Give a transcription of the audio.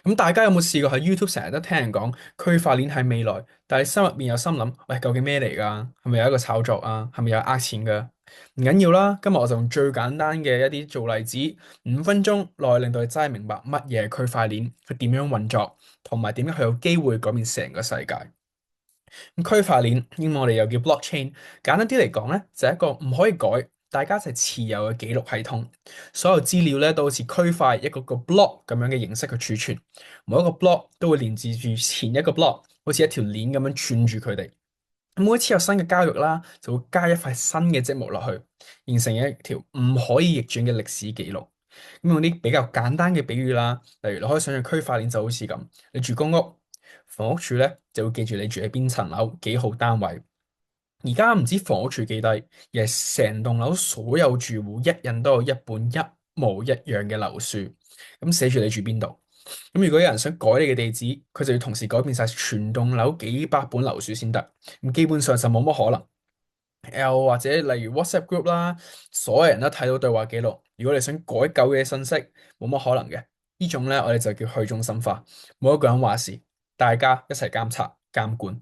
咁大家有冇試過喺 YouTube 成日都聽人講區塊鏈係未來，但係心入面有心諗，喂，究竟咩嚟㗎？係咪有一個炒作啊？係咪有呃錢㗎？唔緊要啦，今日我就用最簡單嘅一啲做例子，5分鐘內令到你真係明白乜嘢係區塊鏈，佢點樣運作，同埋點樣佢有機會改變成個世界。咁區塊鏈英文我哋又叫 blockchain，簡單啲嚟講咧，就係一個唔可以改，大家一齊持有嘅記錄系統。所有資料咧都好似區塊一個個 block 咁樣嘅形式去儲存，每一個 block 都會連接住前一個 block，好似一條鏈咁樣串住佢哋。每一次有新嘅交易啦，就會加一塊新嘅積木落去，形成一條唔可以逆轉嘅歷史記錄。咁用啲比較簡單嘅比喻啦，例如你可以想象區塊鏈就好似咁，你住公屋，房屋署咧就會記住你住喺邊層樓幾號單位。而家唔止房屋署記低，而係成棟樓所有住戶一人都有一本一模一樣嘅樓書，咁寫住你住邊度。咁如果有人想改你嘅地址，佢就要同時改變晒全棟樓幾百本樓書先得。咁基本上就冇乜可能。又或者例如 WhatsApp group 啦，所有人都睇到對話記錄。如果你想改舊嘅信息，冇乜可能嘅。呢種咧，我哋就叫去中心化，冇一個人話事，大家一齊監察監管。